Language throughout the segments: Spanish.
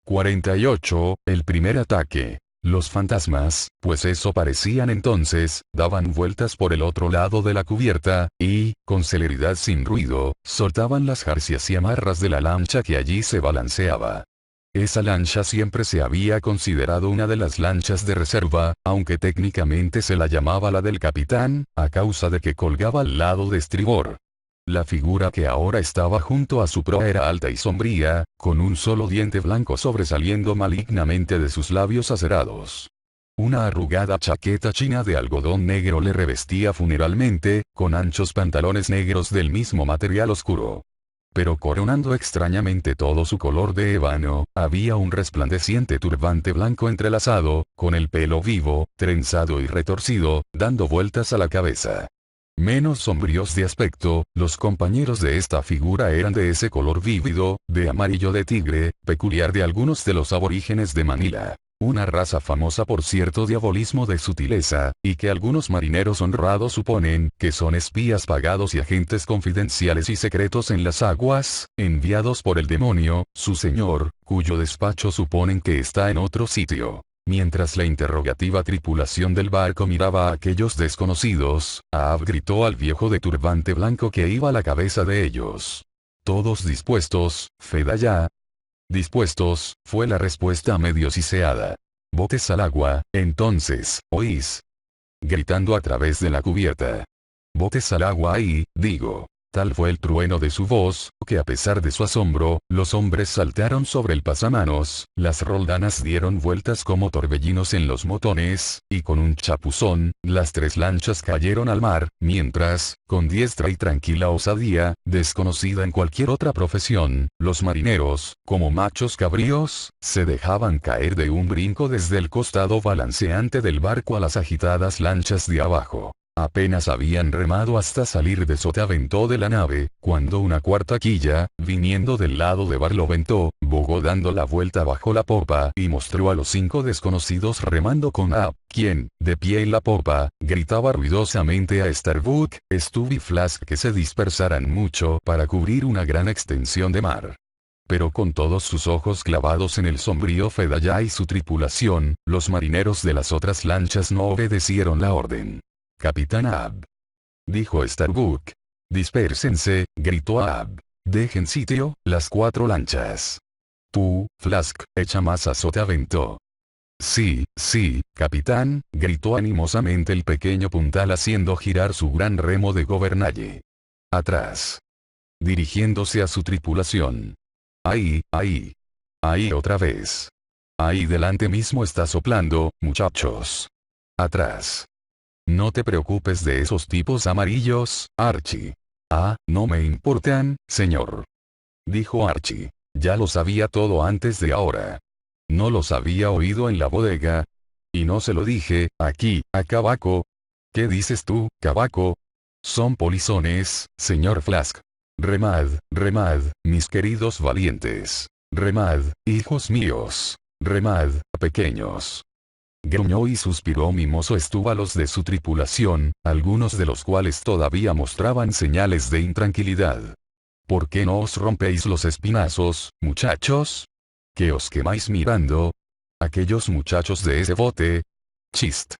48. El primer ataque. Los fantasmas, pues eso parecían entonces, daban vueltas por el otro lado de la cubierta, y, con celeridad sin ruido, soltaban las jarcias y amarras de la lancha que allí se balanceaba. Esa lancha siempre se había considerado una de las lanchas de reserva, aunque técnicamente se la llamaba la del capitán, a causa de que colgaba al lado de estribor. La figura que ahora estaba junto a su proa era alta y sombría, con un solo diente blanco sobresaliendo malignamente de sus labios acerados. Una arrugada chaqueta china de algodón negro le revestía funeralmente, con anchos pantalones negros del mismo material oscuro. Pero coronando extrañamente todo su color de ébano, había un resplandeciente turbante blanco entrelazado, con el pelo vivo, trenzado y retorcido, dando vueltas a la cabeza. Menos sombríos de aspecto, los compañeros de esta figura eran de ese color vívido, de amarillo de tigre, peculiar de algunos de los aborígenes de Manila. Una raza famosa por cierto diabolismo de sutileza, y que algunos marineros honrados suponen que son espías pagados y agentes confidenciales y secretos en las aguas, enviados por el demonio, su señor, cuyo despacho suponen que está en otro sitio. Mientras la interrogativa tripulación del barco miraba a aquellos desconocidos, Ahab gritó al viejo de turbante blanco que iba a la cabeza de ellos. ¿Todos dispuestos, Fedaya? Dispuestos, fue la respuesta medio siseada. Botes al agua, entonces, ¿oís? Gritando a través de la cubierta. Botes al agua ahí, digo. Tal fue el trueno de su voz, que a pesar de su asombro, los hombres saltaron sobre el pasamanos, las roldanas dieron vueltas como torbellinos en los motones, y con un chapuzón, las tres lanchas cayeron al mar, mientras, con diestra y tranquila osadía, desconocida en cualquier otra profesión, los marineros, como machos cabríos, se dejaban caer de un brinco desde el costado balanceante del barco a las agitadas lanchas de abajo. Apenas habían remado hasta salir de sotavento de la nave, cuando una cuarta quilla, viniendo del lado de Barlovento, bogó dando la vuelta bajo la popa y mostró a los 5 desconocidos remando con Ahab, quien, de pie en la popa, gritaba ruidosamente a Starbuck, Stubb y Flask que se dispersaran mucho para cubrir una gran extensión de mar. Pero con todos sus ojos clavados en el sombrío Fedaya y su tripulación, los marineros de las otras lanchas no obedecieron la orden. Capitán Ahab, dijo Starbuck. Dispérsense, gritó Ahab. Dejen sitio, las 4 lanchas. Tú, Flask, echa más a sotavento. Sí, sí, capitán, gritó animosamente el pequeño puntal haciendo girar su gran remo de gobernalle. Atrás. Dirigiéndose a su tripulación. Ahí, ahí. Ahí otra vez. Ahí delante mismo está soplando, muchachos. Atrás. No te preocupes de esos tipos amarillos, Archie. Ah, no me importan, señor. Dijo Archie. Ya lo sabía todo antes de ahora. No los había oído en la bodega. Y no se lo dije, aquí, a Cabaco. ¿Qué dices tú, Cabaco? Son polizones, señor Flask. Remad, remad, mis queridos valientes. Remad, hijos míos. Remad, pequeños. Gruñó y suspiró mimoso Stubb a los de su tripulación, algunos de los cuales todavía mostraban señales de intranquilidad. ¿Por qué no os rompéis los espinazos, muchachos? ¿Que os quemáis mirando? ¿Aquellos muchachos de ese bote? Chist.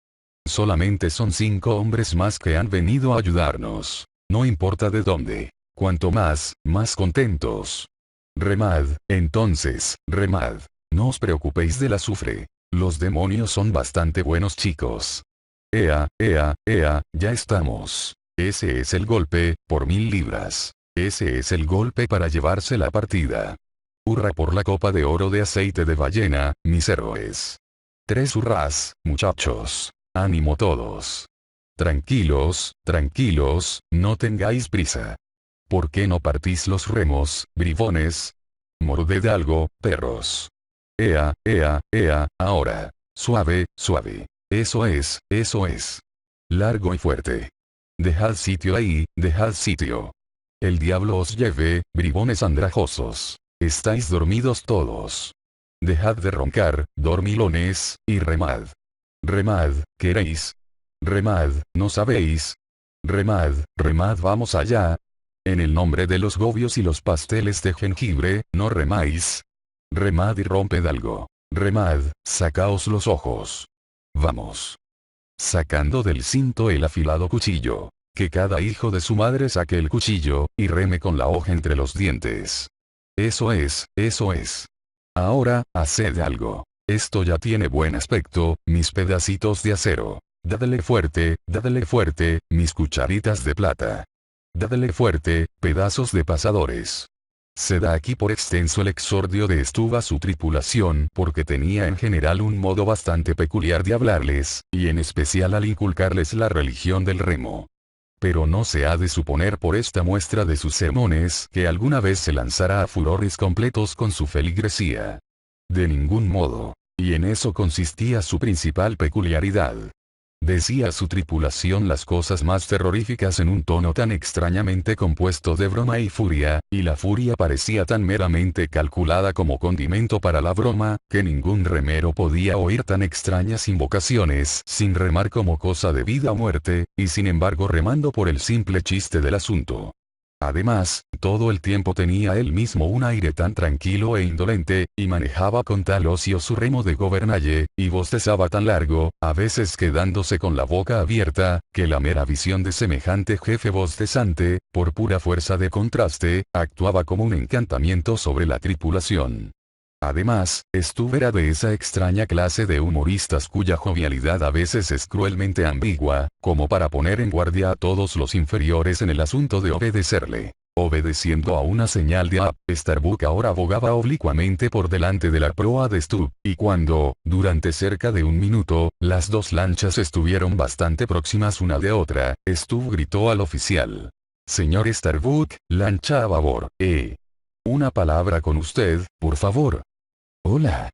Solamente son 5 hombres más que han venido a ayudarnos. No importa de dónde. Cuanto más, más contentos. Remad, entonces, remad. No os preocupéis del azufre. Los demonios son bastante buenos chicos. Ea, ea, ea, ya estamos. Ese es el golpe, por 1000 libras. Ese es el golpe para llevarse la partida. Hurra por la copa de oro de aceite de ballena, mis héroes. 3 hurrás, muchachos. Ánimo todos. Tranquilos, tranquilos, no tengáis prisa. ¿Por qué no partís los remos, bribones? Morded algo, perros. Ea, ea, ea, ahora. Suave, suave. Eso es, eso es. Largo y fuerte. Dejad sitio ahí, dejad sitio. El diablo os lleve, bribones andrajosos. Estáis dormidos todos. Dejad de roncar, dormilones, y remad. Remad, ¿queréis? Remad, ¿no sabéis? Remad, remad, vamos allá. En el nombre de los gobios y los pasteles de jengibre, no remáis. Remad y romped algo. Remad, sacaos los ojos. Vamos. Sacando del cinto el afilado cuchillo. Que cada hijo de su madre saque el cuchillo, y reme con la hoja entre los dientes. Eso es, eso es. Ahora, haced algo. Esto ya tiene buen aspecto, mis pedacitos de acero. Dadle fuerte, mis cucharitas de plata. Dadle fuerte, pedazos de pasadores. Se da aquí por extenso el exordio de Stubb a su tripulación porque tenía en general un modo bastante peculiar de hablarles, y en especial al inculcarles la religión del remo. Pero no se ha de suponer por esta muestra de sus sermones que alguna vez se lanzara a furores completos con su feligresía. De ningún modo. Y en eso consistía su principal peculiaridad. Decía a su tripulación las cosas más terroríficas en un tono tan extrañamente compuesto de broma y furia, y la furia parecía tan meramente calculada como condimento para la broma, que ningún remero podía oír tan extrañas invocaciones sin remar como cosa de vida o muerte, y sin embargo remando por el simple chiste del asunto. Además, todo el tiempo tenía él mismo un aire tan tranquilo e indolente, y manejaba con tal ocio su remo de gobernalle, y bostezaba tan largo, a veces quedándose con la boca abierta, que la mera visión de semejante jefe bostezante, por pura fuerza de contraste, actuaba como un encantamiento sobre la tripulación. Además, Stubb era de esa extraña clase de humoristas cuya jovialidad a veces es cruelmente ambigua, como para poner en guardia a todos los inferiores en el asunto de obedecerle. Obedeciendo a una señal de Starbuck ahora abogaba oblicuamente por delante de la proa de Stubb, y cuando, durante cerca de un minuto, las dos lanchas estuvieron bastante próximas una de otra, Stubb gritó al oficial. «Señor Starbuck, lancha a babor, una palabra con usted, por favor». «Hola»,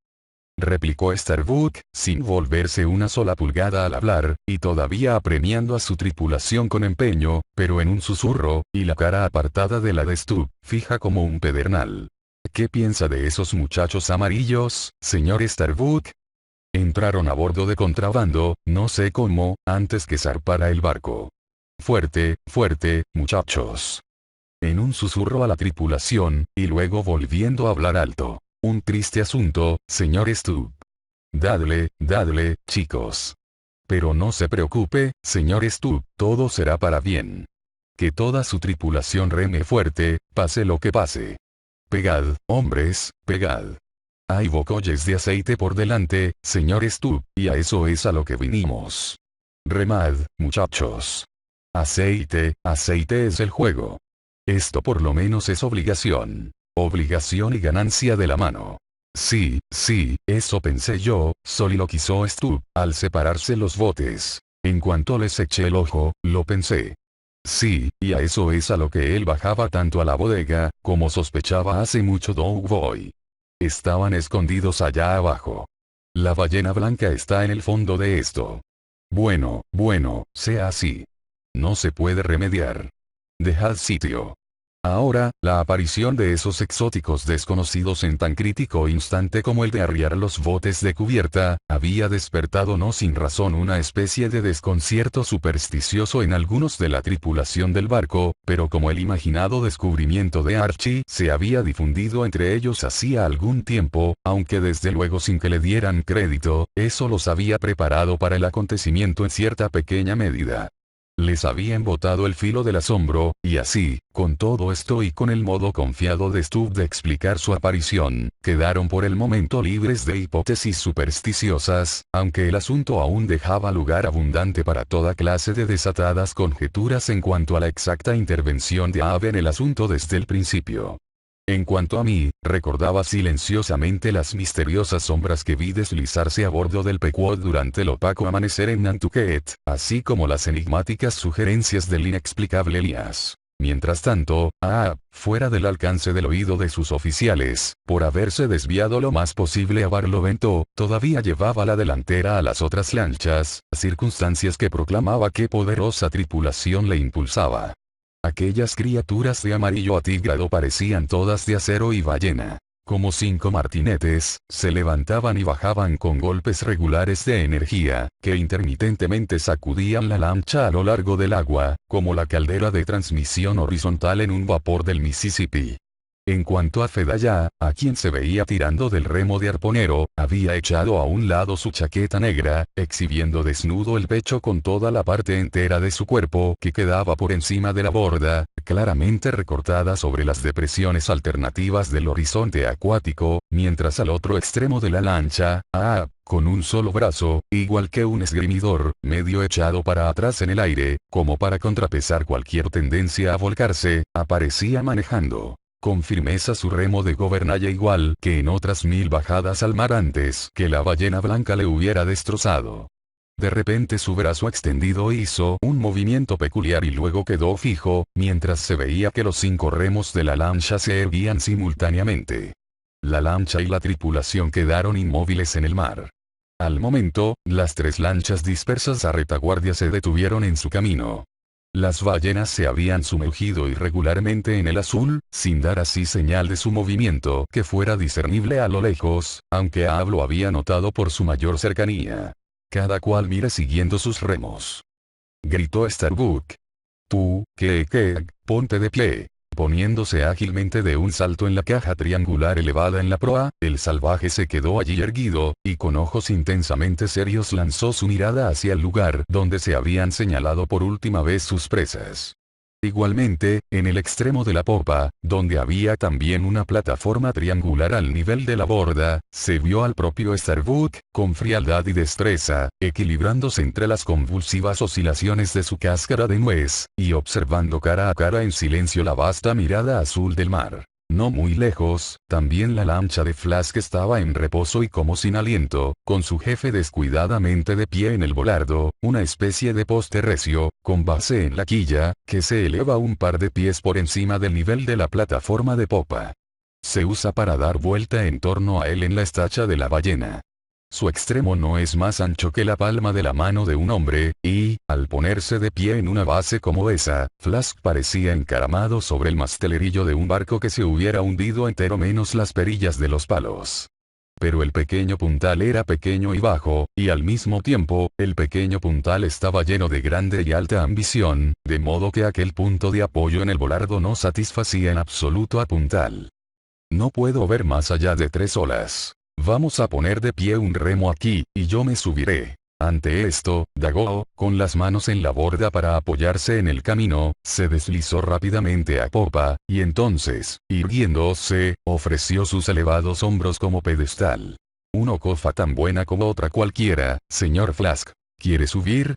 replicó Starbuck, sin volverse una sola pulgada al hablar, y todavía apremiando a su tripulación con empeño, pero en un susurro, y la cara apartada de la de Stubb, fija como un pedernal. «¿Qué piensa de esos muchachos amarillos, señor Starbuck?» Entraron a bordo de contrabando, no sé cómo, antes que zarpara el barco. «Fuerte, muchachos». En un susurro a la tripulación, y luego volviendo a hablar alto. «Un triste asunto, señor Stubb. Dadle, chicos. Pero no se preocupe, señor Stubb, todo será para bien. Que toda su tripulación reme fuerte, pase lo que pase. Pegad, hombres, pegad. Hay bocolles de aceite por delante, señor Stubb, y a eso es a lo que vinimos. Remad, muchachos. Aceite es el juego. Esto por lo menos es obligación. Obligación y ganancia de la mano. Sí, eso pensé yo, soliloquizó Stubb, al separarse los botes. En cuanto les eché el ojo, lo pensé. Sí, y a eso es a lo que él bajaba tanto a la bodega, como sospechaba hace mucho Doug Boy. Estaban escondidos allá abajo. La ballena blanca está en el fondo de esto. Bueno, sea así. No se puede remediar. Dejad sitio. Ahora, la aparición de esos exóticos desconocidos en tan crítico instante como el de arriar los botes de cubierta, había despertado no sin razón una especie de desconcierto supersticioso en algunos de la tripulación del barco, pero como el imaginado descubrimiento de Archie se había difundido entre ellos hacía algún tiempo, aunque desde luego sin que le dieran crédito, eso los había preparado para el acontecimiento en cierta pequeña medida. Les había embotado el filo del asombro, y así, con todo esto y con el modo confiado de Stubb de explicar su aparición, quedaron por el momento libres de hipótesis supersticiosas, aunque el asunto aún dejaba lugar abundante para toda clase de desatadas conjeturas en cuanto a la exacta intervención de Abe en el asunto desde el principio. En cuanto a mí, recordaba silenciosamente las misteriosas sombras que vi deslizarse a bordo del Pequod durante el opaco amanecer en Nantucket, así como las enigmáticas sugerencias del inexplicable Elías. Mientras tanto, fuera del alcance del oído de sus oficiales, por haberse desviado lo más posible a Barlovento, todavía llevaba la delantera a las otras lanchas, circunstancias que proclamaba qué poderosa tripulación le impulsaba. Aquellas criaturas de amarillo atigrado parecían todas de acero y ballena. Como 5 martinetes, se levantaban y bajaban con golpes regulares de energía, que intermitentemente sacudían la lancha a lo largo del agua, como la caldera de transmisión horizontal en un vapor del Mississippi. En cuanto a Fedaya, a quien se veía tirando del remo de arponero, había echado a un lado su chaqueta negra, exhibiendo desnudo el pecho con toda la parte entera de su cuerpo que quedaba por encima de la borda, claramente recortada sobre las depresiones alternativas del horizonte acuático, mientras al otro extremo de la lancha, con un solo brazo, igual que un esgrimidor, medio echado para atrás en el aire, como para contrapesar cualquier tendencia a volcarse, aparecía manejando con firmeza su remo de gobernalla, igual que en otras 1000 bajadas al mar antes que la ballena blanca le hubiera destrozado. De repente su brazo extendido hizo un movimiento peculiar y luego quedó fijo, mientras se veía que los 5 remos de la lancha se erguían simultáneamente. La lancha y la tripulación quedaron inmóviles en el mar. Al momento, las 3 lanchas dispersas a retaguardia se detuvieron en su camino. Las ballenas se habían sumergido irregularmente en el azul, sin dar así señal de su movimiento que fuera discernible a lo lejos, aunque Ahab lo había notado por su mayor cercanía. Cada cual mira siguiendo sus remos. Gritó Starbuck. Tú, que, ponte de pie. Poniéndose ágilmente de un salto en la caja triangular elevada en la proa, el salvaje se quedó allí erguido, y con ojos intensamente serios lanzó su mirada hacia el lugar donde se habían señalado por última vez sus presas. Igualmente, en el extremo de la popa, donde había también una plataforma triangular al nivel de la borda, se vio al propio Starbuck, con frialdad y destreza, equilibrándose entre las convulsivas oscilaciones de su cáscara de nuez, y observando cara a cara en silencio la vasta mirada azul del mar. No muy lejos, también la lancha de Flask estaba en reposo y como sin aliento, con su jefe descuidadamente de pie en el volardo, una especie de poste recio, con base en la quilla, que se eleva un par de pies por encima del nivel de la plataforma de popa. Se usa para dar vuelta en torno a él en la estacha de la ballena. Su extremo no es más ancho que la palma de la mano de un hombre, y, al ponerse de pie en una base como esa, Flask parecía encaramado sobre el mastelerillo de un barco que se hubiera hundido entero menos las perillas de los palos. Pero el pequeño puntal era pequeño y bajo, y al mismo tiempo, el pequeño puntal estaba lleno de grande y alta ambición, de modo que aquel punto de apoyo en el volardo no satisfacía en absoluto a puntal. No puedo ver más allá de 3 olas. Vamos a poner de pie un remo aquí, y yo me subiré. Ante esto, Dago, con las manos en la borda para apoyarse en el camino, se deslizó rápidamente a popa, y entonces, irguiéndose, ofreció sus elevados hombros como pedestal. Una cofa tan buena como otra cualquiera, señor Flask. ¿Quiere subir?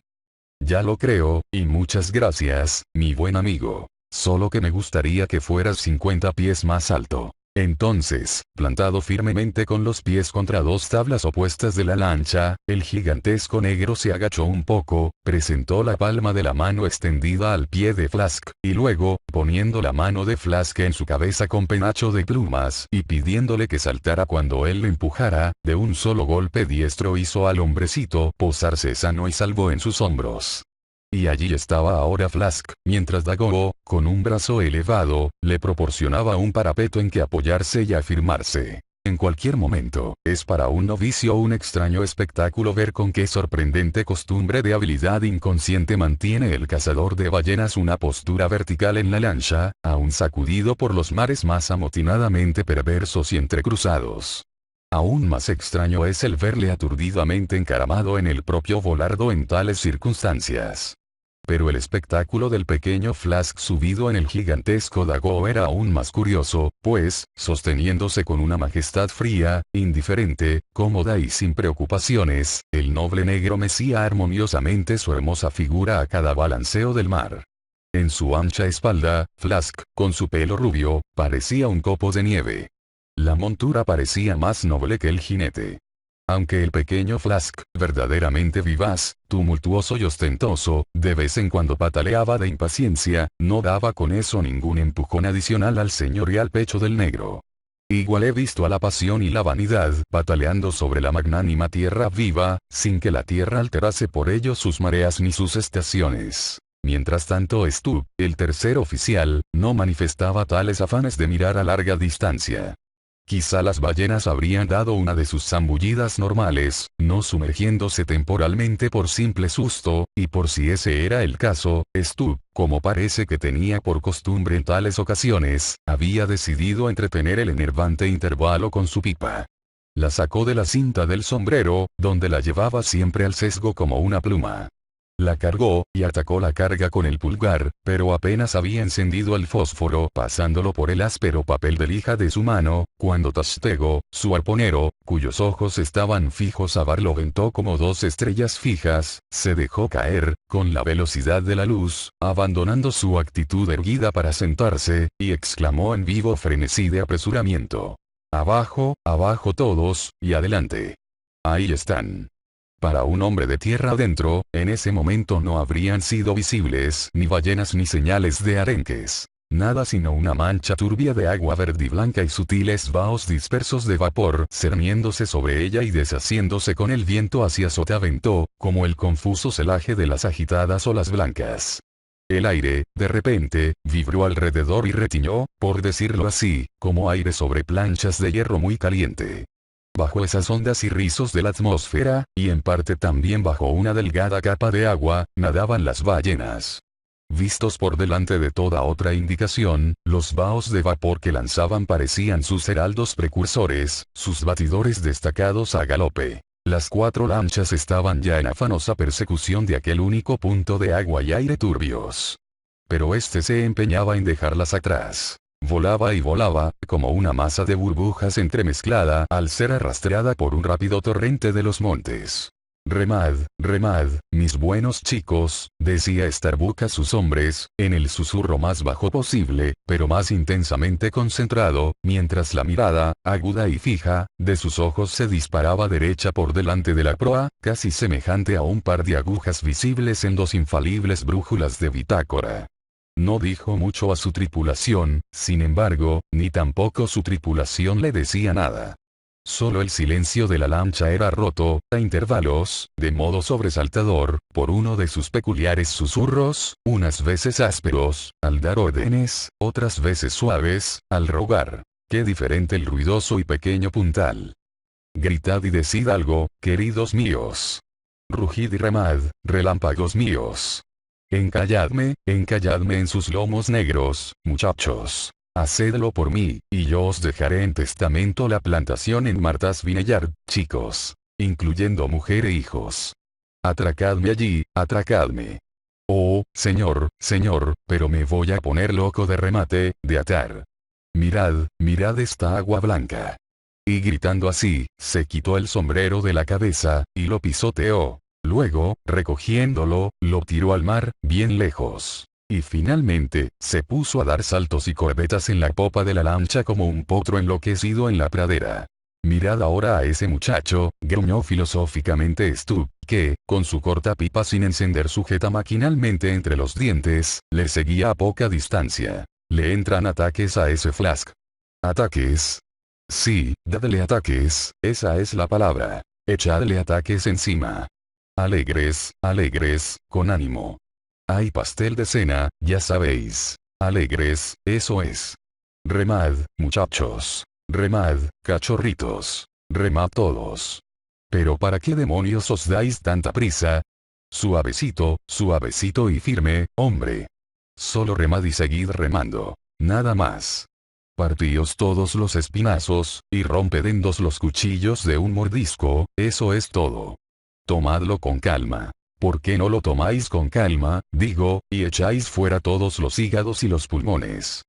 Ya lo creo, y muchas gracias, mi buen amigo. Solo que me gustaría que fueras 50 pies más alto. Entonces, plantado firmemente con los pies contra 2 tablas opuestas de la lancha, el gigantesco negro se agachó un poco, presentó la palma de la mano extendida al pie de Flask, y luego, poniendo la mano de Flask en su cabeza con penacho de plumas y pidiéndole que saltara cuando él lo empujara, de un solo golpe diestro hizo al hombrecito posarse sano y salvo en sus hombros. Y allí estaba ahora Flask, mientras Dago, con un brazo elevado, le proporcionaba un parapeto en que apoyarse y afirmarse. En cualquier momento, es para un novicio un extraño espectáculo ver con qué sorprendente costumbre de habilidad inconsciente mantiene el cazador de ballenas una postura vertical en la lancha, aún sacudido por los mares más amotinadamente perversos y entrecruzados. Aún más extraño es el verle aturdidamente encaramado en el propio volardo en tales circunstancias. Pero el espectáculo del pequeño Flask subido en el gigantesco Dago era aún más curioso, pues, sosteniéndose con una majestad fría, indiferente, cómoda y sin preocupaciones, el noble negro mecía armoniosamente su hermosa figura a cada balanceo del mar. En su ancha espalda, Flask, con su pelo rubio, parecía un copo de nieve. La montura parecía más noble que el jinete. Aunque el pequeño Flask, verdaderamente vivaz, tumultuoso y ostentoso, de vez en cuando pataleaba de impaciencia, no daba con eso ningún empujón adicional al señorial pecho del negro. Igual he visto a la pasión y la vanidad pataleando sobre la magnánima tierra viva, sin que la tierra alterase por ello sus mareas ni sus estaciones. Mientras tanto Stubb, el tercer oficial, no manifestaba tales afanes de mirar a larga distancia. Quizá las ballenas habrían dado una de sus zambullidas normales, no sumergiéndose temporalmente por simple susto, y por si ese era el caso, Stubb, como parece que tenía por costumbre en tales ocasiones, había decidido entretener el enervante intervalo con su pipa. La sacó de la cinta del sombrero, donde la llevaba siempre al sesgo como una pluma. La cargó, y atacó la carga con el pulgar, pero apenas había encendido el fósforo pasándolo por el áspero papel de lija de su mano, cuando Tastego, su arponero, cuyos ojos estaban fijos a Barlovento como dos estrellas fijas, se dejó caer, con la velocidad de la luz, abandonando su actitud erguida para sentarse, y exclamó en vivo frenesí de apresuramiento. Abajo, abajo todos, y adelante. Ahí están. Para un hombre de tierra adentro, en ese momento no habrían sido visibles ni ballenas ni señales de arenques. Nada sino una mancha turbia de agua verdiblanca y sutiles vaos dispersos de vapor cerniéndose sobre ella y deshaciéndose con el viento hacia Sotavento, como el confuso celaje de las agitadas olas blancas. El aire, de repente, vibró alrededor y retiñó, por decirlo así, como aire sobre planchas de hierro muy caliente. Bajo esas ondas y rizos de la atmósfera, y en parte también bajo una delgada capa de agua, nadaban las ballenas. Vistos por delante de toda otra indicación, los vaos de vapor que lanzaban parecían sus heraldos precursores, sus batidores destacados a galope. Las 4 lanchas estaban ya en afanosa persecución de aquel único punto de agua y aire turbios. Pero este se empeñaba en dejarlas atrás. Volaba y volaba, como una masa de burbujas entremezclada al ser arrastrada por un rápido torrente de los montes. Remad, remad, mis buenos chicos, decía Starbuck a sus hombres, en el susurro más bajo posible, pero más intensamente concentrado, mientras la mirada, aguda y fija, de sus ojos se disparaba derecha por delante de la proa, casi semejante a un par de agujas visibles en 2 infalibles brújulas de bitácora. No dijo mucho a su tripulación, sin embargo, ni tampoco su tripulación le decía nada. Solo el silencio de la lancha era roto, a intervalos, de modo sobresaltador, por uno de sus peculiares susurros, unas veces ásperos, al dar órdenes, otras veces suaves, al rogar. Qué diferente el ruidoso y pequeño puntal. Gritad y decid algo, queridos míos. Rugid y remad, relámpagos míos. Encalladme en sus lomos negros, muchachos. Hacedlo por mí, y yo os dejaré en testamento la plantación en Martha's Vineyard, chicos. Incluyendo mujer e hijos. Atracadme allí, atracadme. Oh, señor, señor, pero me voy a poner loco de remate, de atar. Mirad, mirad esta agua blanca. Y gritando así, se quitó el sombrero de la cabeza, y lo pisoteó. Luego, recogiéndolo, lo tiró al mar, bien lejos. Y finalmente, se puso a dar saltos y corvetas en la popa de la lancha como un potro enloquecido en la pradera. Mirad ahora a ese muchacho, gruñó filosóficamente Stubb, que, con su corta pipa sin encender sujeta maquinalmente entre los dientes, le seguía a poca distancia. Le entran ataques a ese Flask. ¿Ataques? Sí, dadle ataques, esa es la palabra. Echadle ataques encima. Alegres, alegres, con ánimo. Hay pastel de cena, ya sabéis. Alegres, eso es. Remad, muchachos. Remad, cachorritos. Remad todos. Pero ¿para qué demonios os dais tanta prisa? Suavecito, suavecito y firme, hombre. Solo remad y seguid remando. Nada más. Partíos todos los espinazos, y romped en 2 los cuchillos de un mordisco, eso es todo. Tomadlo con calma. ¿Por qué no lo tomáis con calma, digo, y echáis fuera todos los hígados y los pulmones?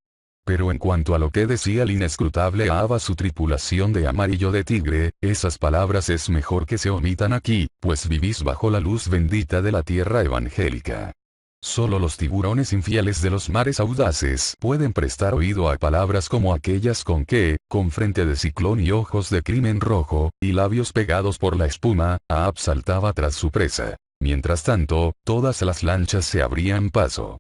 Pero en cuanto a lo que decía el inescrutable Ahab su tripulación de amarillo de tigre, esas palabras es mejor que se omitan aquí, pues vivís bajo la luz bendita de la tierra evangélica. Solo los tiburones infieles de los mares audaces pueden prestar oído a palabras como aquellas con que, con frente de ciclón y ojos de crimen rojo, y labios pegados por la espuma, Ahab saltaba tras su presa. Mientras tanto, todas las lanchas se abrían paso.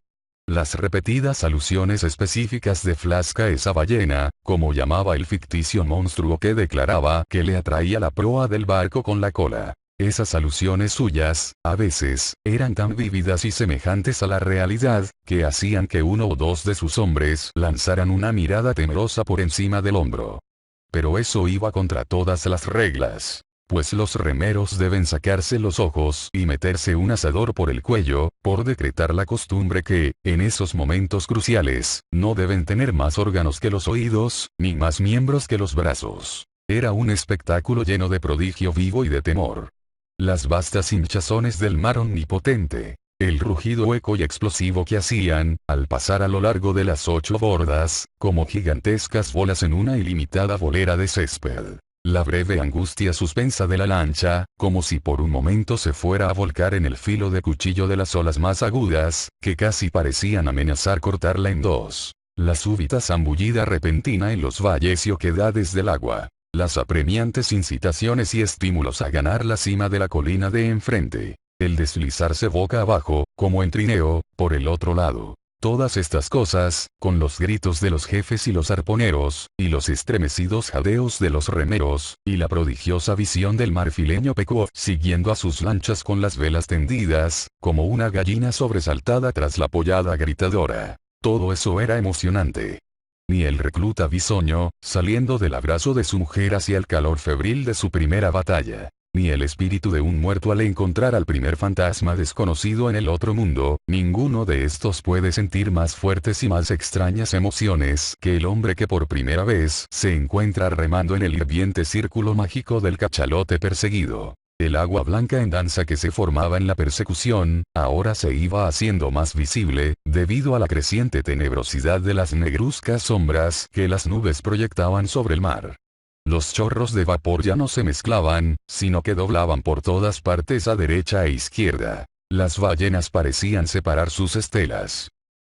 Las repetidas alusiones específicas de Flask a esa ballena, como llamaba el ficticio monstruo que declaraba que le atraía la proa del barco con la cola. Esas alusiones suyas, a veces, eran tan vívidas y semejantes a la realidad, que hacían que 1 o 2 de sus hombres lanzaran una mirada temerosa por encima del hombro. Pero eso iba contra todas las reglas. Pues los remeros deben sacarse los ojos y meterse un asador por el cuello, por decretar la costumbre que, en esos momentos cruciales, no deben tener más órganos que los oídos, ni más miembros que los brazos. Era un espectáculo lleno de prodigio vivo y de temor. Las vastas hinchazones del mar omnipotente. El rugido hueco y explosivo que hacían, al pasar a lo largo de las 8 bordas, como gigantescas bolas en una ilimitada bolera de césped. La breve angustia suspensa de la lancha, como si por un momento se fuera a volcar en el filo de cuchillo de las olas más agudas, que casi parecían amenazar cortarla en dos. La súbita zambullida repentina en los valles y oquedades del agua. Las apremiantes incitaciones y estímulos a ganar la cima de la colina de enfrente. El deslizarse boca abajo, como en trineo, por el otro lado. Todas estas cosas, con los gritos de los jefes y los arponeros, y los estremecidos jadeos de los remeros, y la prodigiosa visión del marfileño Pequot siguiendo a sus lanchas con las velas tendidas, como una gallina sobresaltada tras la pollada gritadora. Todo eso era emocionante. Ni el recluta bisoño, saliendo del abrazo de su mujer hacia el calor febril de su primera batalla. Ni el espíritu de un muerto al encontrar al primer fantasma desconocido en el otro mundo, ninguno de estos puede sentir más fuertes y más extrañas emociones que el hombre que por primera vez se encuentra remando en el hirviente círculo mágico del cachalote perseguido. El agua blanca en danza que se formaba en la persecución, ahora se iba haciendo más visible, debido a la creciente tenebrosidad de las negruzcas sombras que las nubes proyectaban sobre el mar. Los chorros de vapor ya no se mezclaban, sino que doblaban por todas partes a derecha e izquierda. Las ballenas parecían separar sus estelas.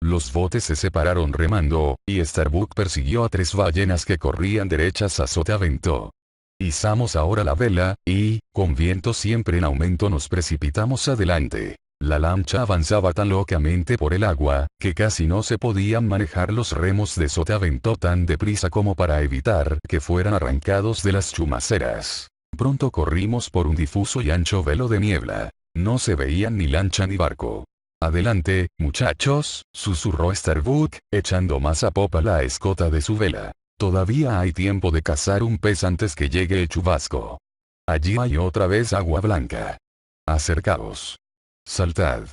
Los botes se separaron remando, y Starbuck persiguió a 3 ballenas que corrían derechas a sotavento. Izamos ahora la vela, y, con viento siempre en aumento nos precipitamos adelante. La lancha avanzaba tan locamente por el agua, que casi no se podían manejar los remos de sotavento tan deprisa como para evitar que fueran arrancados de las chumaceras. Pronto corrimos por un difuso y ancho velo de niebla. No se veían ni lancha ni barco. «Adelante, muchachos», susurró Starbuck, echando más a popa la escota de su vela. «Todavía hay tiempo de cazar un pez antes que llegue el chubasco. Allí hay otra vez agua blanca. Acercaos. Saltad».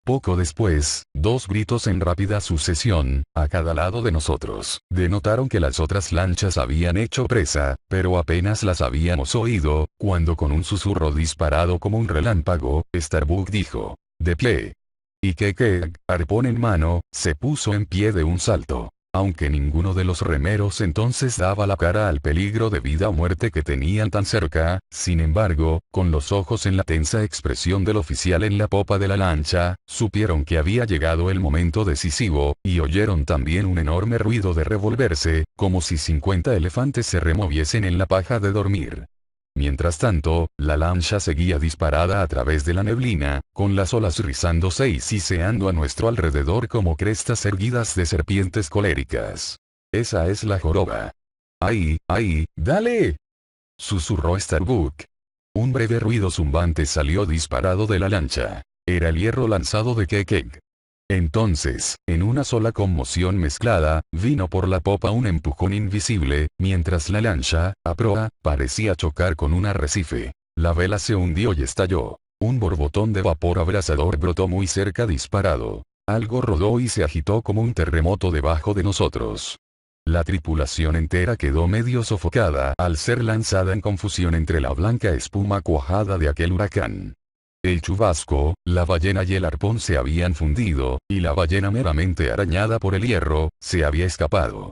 Poco después, 2 gritos en rápida sucesión, a cada lado de nosotros, denotaron que las otras lanchas habían hecho presa, pero apenas las habíamos oído, cuando con un susurro disparado como un relámpago, Starbuck dijo: «De pie». Y Keck, arpón en mano, se puso en pie de un salto. Aunque ninguno de los remeros entonces daba la cara al peligro de vida o muerte que tenían tan cerca, sin embargo, con los ojos en la tensa expresión del oficial en la popa de la lancha, supieron que había llegado el momento decisivo, y oyeron también un enorme ruido de revolverse, como si 50 elefantes se removiesen en la paja de dormir. Mientras tanto, la lancha seguía disparada a través de la neblina, con las olas rizándose y siseando a nuestro alrededor como crestas erguidas de serpientes coléricas. «Esa es la joroba». «¡Ay, ay, dale!», susurró Starbuck. Un breve ruido zumbante salió disparado de la lancha. Era el hierro lanzado de Keck. Entonces, en una sola conmoción mezclada, vino por la popa un empujón invisible, mientras la lancha, a proa, parecía chocar con un arrecife. La vela se hundió y estalló. Un borbotón de vapor abrasador brotó muy cerca disparado. Algo rodó y se agitó como un terremoto debajo de nosotros. La tripulación entera quedó medio sofocada al ser lanzada en confusión entre la blanca espuma cuajada de aquel huracán. El chubasco, la ballena y el arpón se habían fundido, y la ballena meramente arañada por el hierro, se había escapado.